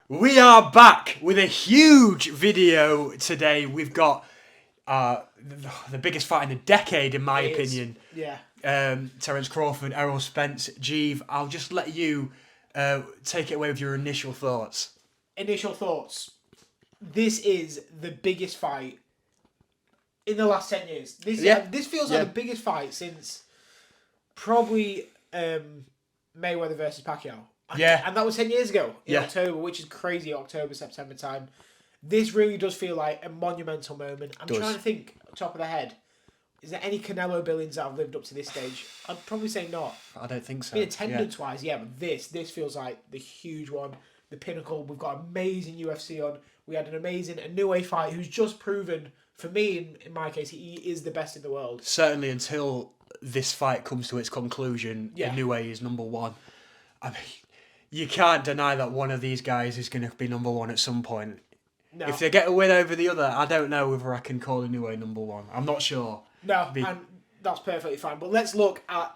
We are back with a huge video today. We've got the biggest fight in a decade, in my opinion. Yeah. Terence Crawford, Errol Spence. Jeeve, I'll just let you take it away with your initial thoughts. Initial thoughts. This is the biggest fight in the last 10 years. This feels like the biggest fight since probably Mayweather versus Pacquiao. And that was 10 years ago in October, which is crazy, October, September time. This really does feel like a monumental moment. I'm trying to think, top of the head, is there any Canelo Billings that have lived up to this stage? I'd probably say not. I don't think so. I mean, attendance-wise, but this feels like the huge one, the pinnacle. We've got amazing UFC on. We had an amazing Inoue fight who's just proven, for me, in my case, he is the best in the world. Certainly until this fight comes to its conclusion, Inoue is number one. I mean, you can't deny that one of these guys is going to be number one at some point. No. If they get a win over the other, I don't know whether I can call Inoue number one. I'm not sure. No, and that's perfectly fine. But let's look at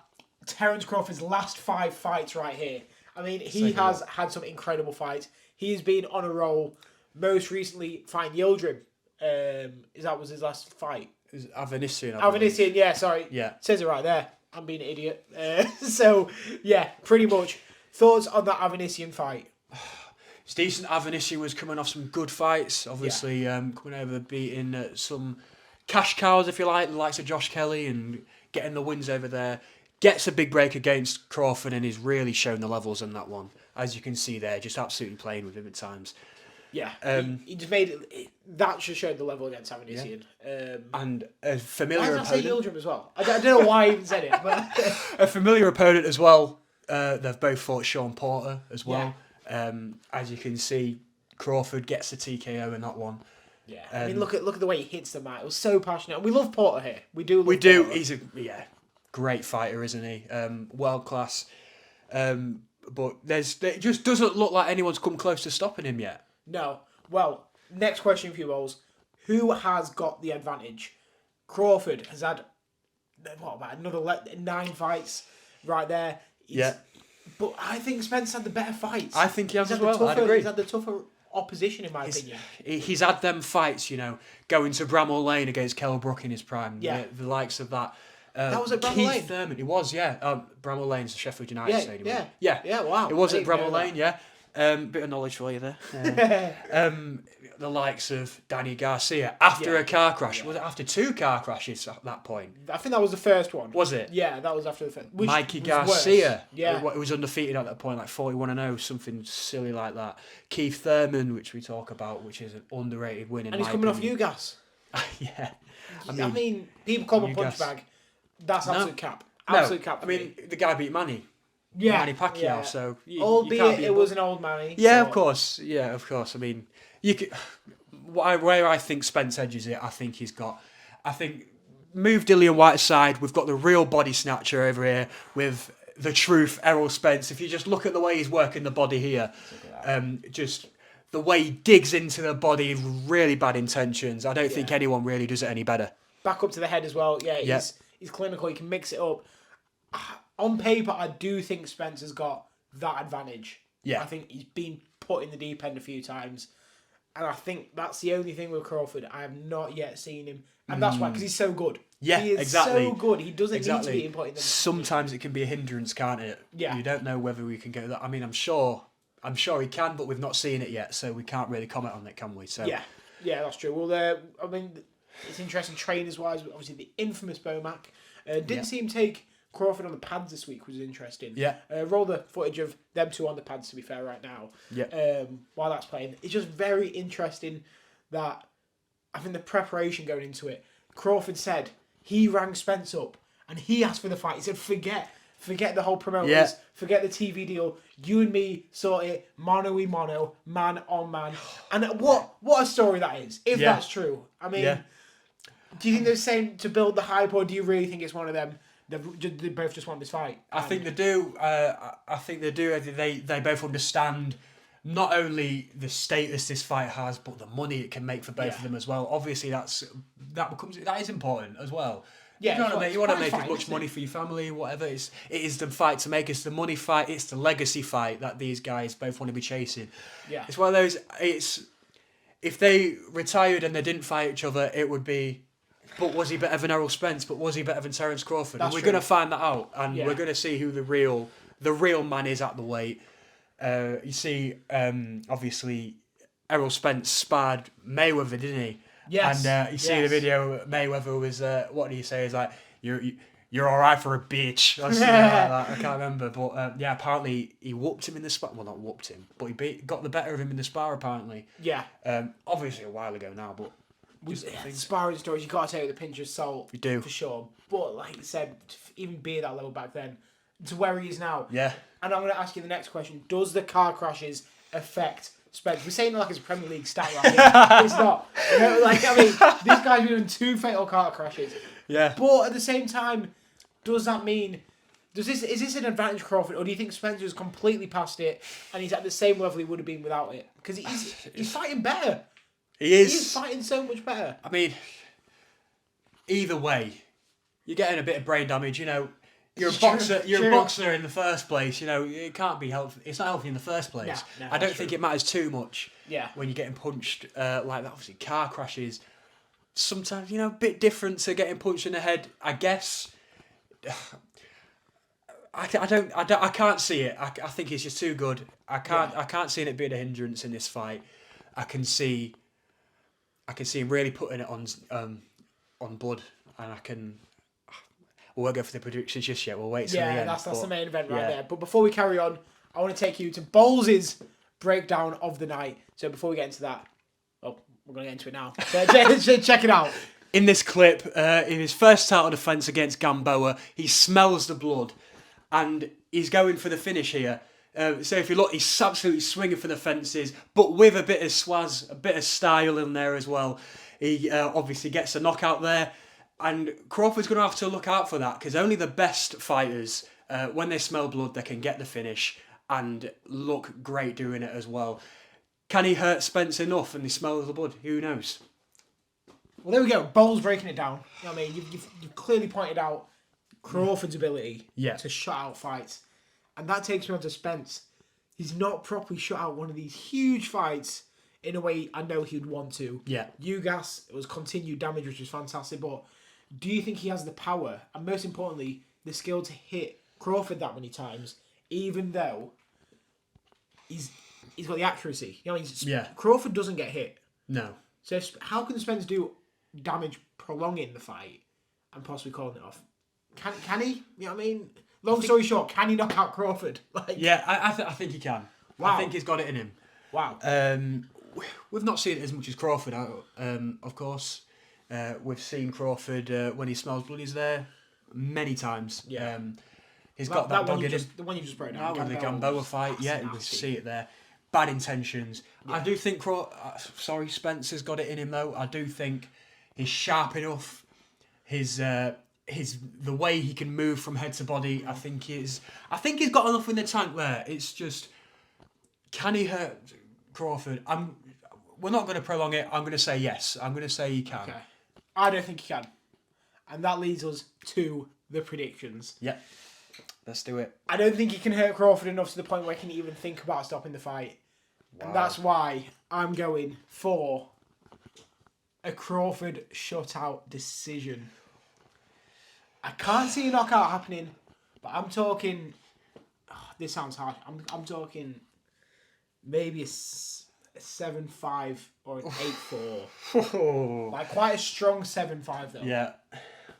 Terence Crawford's last 5 fights right here. I mean, he has had some incredible fights. He's been on a roll. Most recently, fighting Yildirim. That was his last fight. It was Avanesian. Avanesian, yeah, sorry. Yeah. It says it right there. I'm being an idiot. So, yeah, pretty much. Thoughts on that Avanesian fight? It's decent. Avanesian was coming off some good fights. Obviously, coming over, beating some cash cows, if you like, the likes of Josh Kelly, and getting the wins over there. Gets a big break against Crawford and is really showing the levels in that one. As you can see there, just absolutely playing with him at times. Yeah, he just made it. That just showed the level against Avanesian. And a familiar opponent. Why did I say Yildirim as well? I don't know why I even said it. But a familiar opponent as well. They've both fought Sean Porter as well. As you can see, Crawford gets the TKO in that one. Yeah, I mean, look at the way he hits the mat. It was so passionate. We love Porter here. We do. Porter. He's a great fighter, isn't he? World class. But it just doesn't look like anyone's come close to stopping him yet. No. Well, next question for you, Bowles. Who has got the advantage? Crawford has had about another 9 fights right there. But I think Spence had the better fights. I think he has as well. I'd agree. He's had the tougher opposition, in my opinion. He's had them fights, going to Bramall Lane against Kell Brook in his prime. Yeah. The likes of that. That was at Bramall Lane? Keith Thurman. It was, Bramall Lane's the Sheffield United Stadium. Yeah, wow. It was at Bramall Lane, bit of knowledge for you there. The likes of Danny Garcia after a car crash. Was it after 2 car crashes at that point? I think that was the first one. Was it? Yeah, that was after the first. Mikey Garcia. Worse. It was undefeated at that point, like 41-0, something silly like that. Keith Thurman, which we talk about, which is an underrated win in my opinion. And he's coming off UGAS. Yeah. I mean, people call him a punch bag. That's absolute cap. Absolute cap. I mean, the guy beat Manny. Yeah. Manny Pacquiao, so albeit it was an old Manny. Yeah, of course. Yeah, of course. I mean, you could. Where I think Spence edges it, I think move Dillian White aside. We've got the real body snatcher over here with the truth, Errol Spence. If you just look at the way he's working the body here, just the way he digs into the body, really bad intentions. I don't think anyone really does it any better. Back up to the head as well. Yeah, he's clinical. He can mix it up. On paper, I do think Spence has got that advantage. Yeah. I think he's been put in the deep end a few times. And I think that's the only thing with Crawford. I have not yet seen him. And that's why, because he's so good. Yeah, he is exactly. so good. He doesn't need to be put in the... Sometimes it can be a hindrance, can't it? Yeah. You don't know whether we can get that. I mean, I'm sure he can, but we've not seen it yet, so we can't really comment on it, can we? So yeah, that's true. Well, I mean, it's interesting trainers-wise. Obviously, the infamous Bomac didn't see him take Crawford on the pads this week, which was interesting. Yeah. Roll the footage of them 2 on the pads, to be fair, right now. Yeah. While that's playing. It's just very interesting that I think the preparation going into it, Crawford said he rang Spence up and he asked for the fight. He said, forget the whole promoters, forget the TV deal. You and me sort it, mano y mano, man on man. And what a story that is, if that's true. I mean, do you think they're saying to build the hype, or do you really think it's one of them? They both just want this fight. I think they do. I think they do. They both understand not only the status this fight has, but the money it can make for both of them as well. Obviously, that is important as well. Yeah, you know what I mean. You want to make as fine, much isn't money it? for your family, whatever. It is the fight to make. It's the money fight. It's the legacy fight that these guys both want to be chasing. Yeah. It's one of those. It's if they retired and they didn't fight each other, it would be. But was he better than Errol Spence? But was he better than Terence Crawford? That's and we're true. going to find that out, and Yeah. we're going to see who the real man is at the weight. You see, obviously, Errol Spence sparred Mayweather, didn't he? Yes. And you see the video. Mayweather was what do you say? Is like you're all right for a bitch. Or something like that. I can't remember, but yeah, apparently he whooped him in the spar. Well, not whooped him, but he got the better of him in the spar. Apparently. Yeah. Obviously a while ago now, but. Sparring stories, you got to take it with a pinch of salt. You do. For sure. But like you said, to even be at that level back then, to where he is now. Yeah. And I'm going to ask you the next question. Does the car crashes affect Spence? We're saying it like it's a Premier League stat right here. It's not. You know, like, I mean, this guy's been in 2 fatal car crashes. Yeah. But at the same time, does that mean... is this an advantage for Crawford, or do you think Spencer's completely past it and he's at the same level he would have been without it? Because he's fighting better. He is. He's fighting so much better. I mean, either way, you're getting a bit of brain damage. You know, you're a boxer. You're a boxer in the first place. You know, it can't be healthy. It's not healthy in the first place. No, I don't think it matters too much. Yeah. When you're getting punched like that, obviously car crashes. Sometimes a bit different to getting punched in the head. I guess. I can't see it. I think it's just too good. I can't see it being a hindrance in this fight. I can see him really putting it on blood, and we won't go for the predictions just yet. We'll wait till the end. That's the main event right there. But before we carry on, I want to take you to Bowles' breakdown of the night. So before we get into that, we're going to get into it now. So check it out. In this clip, in his first title defence against Gamboa, he smells the blood, and he's going for the finish here. So if you look, he's absolutely swinging for the fences, but with a bit of swaz, a bit of style in there as well. He obviously gets a knockout there, and Crawford's going to have to look out for that, because only the best fighters, when they smell blood, they can get the finish and look great doing it as well. Can he hurt Spence enough and he smells the blood? Who knows? Well, there we go. Bowles breaking it down. You know what I mean? You've clearly pointed out Crawford's ability to shut out fights. And that takes me on to Spence. He's not properly shut out one of these huge fights in a way I know he'd want to. Yeah. Ugas, it was continued damage, which was fantastic. But do you think he has the power, and most importantly, the skill to hit Crawford that many times, even though he's got the accuracy? You know, Crawford doesn't get hit. No. So how can Spence do damage prolonging the fight and possibly calling it off? Can he? You know what I mean? Long story short, can he knock out Crawford? I think he can. Wow. I think he's got it in him. Wow. We've not seen it as much as Crawford, of course. We've seen Crawford when he smells blood. He's there many times. Yeah. He's got that dog in him. The one you just broke down. With the Gamboa fight, we see it there. Bad intentions. Yeah. I do think Spence has got it in him though. I do think he's sharp enough. The way he can move from head to body, I think he's got enough in the tank there. It's just, can he hurt Crawford? We're not going to prolong it. I'm going to say yes. I'm going to say he can. Okay. I don't think he can. And that leads us to the predictions. Yeah. Let's do it. I don't think he can hurt Crawford enough to the point where he can even think about stopping the fight. Wow. And that's why I'm going for a Crawford shutout decision. I can't see a knockout happening, but I'm talking... this sounds hard. I'm talking maybe a 7-5 or an 8-4. Like quite a strong 7-5 though. Yeah.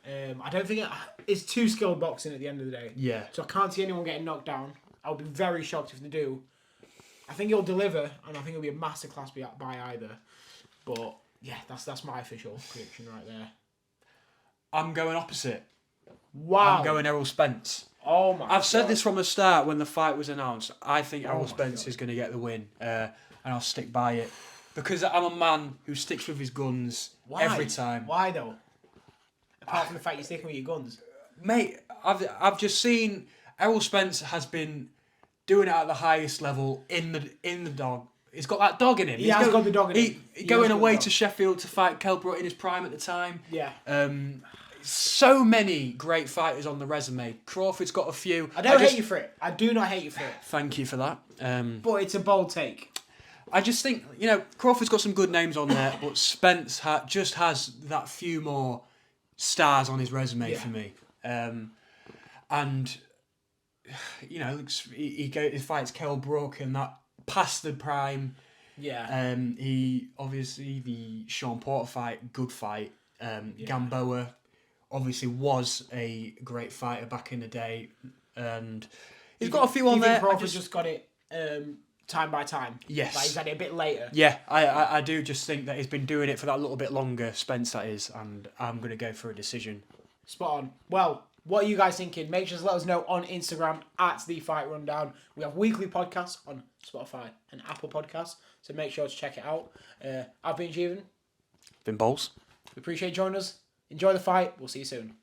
I don't think it's too skilled boxing at the end of the day. Yeah. So I can't see anyone getting knocked down. I would be very shocked if they do. I think he'll deliver, and I think it'll be a masterclass by either. But yeah, that's my official prediction right there. I'm going opposite. Wow. I'm going Errol Spence. Oh my! I've said this from the start when the fight was announced. I think Errol Spence is going to get the win, and I'll stick by it because I'm a man who sticks with his guns every time. Why though? Apart from the fact you're sticking with your guns, mate. I've just seen Errol Spence has been doing it at the highest level in the dog. He's got that dog in him. He has got the dog in him. Going away to Sheffield to fight Kelbrook in his prime at the time. Yeah. so many great fighters on the resume. Crawford's got a few. I don't hate you for it. I do not hate you for it. Thank you for that. But it's a bold take. I just think, Crawford's got some good names on there, but Spence just has that few more stars on his resume for me. And, he fights Kell Brook and that past the prime. Yeah. He, obviously, the Sean Porter fight, good fight. Gamboa, obviously, was a great fighter back in the day. And he's got a few on there. Crawford just got it... time by time. Yes. Like he's had it a bit later. Yeah, I do just think that he's been doing it for that little bit longer, Spence that is, and I'm going to go for a decision. Spot on. Well, what are you guys thinking? Make sure to let us know on Instagram at The Fight Rundown. We have weekly podcasts on Spotify and Apple Podcasts, so make sure to check it out. I've been Jeevan. Been Bowles. We appreciate you joining us. Enjoy the fight. We'll see you soon.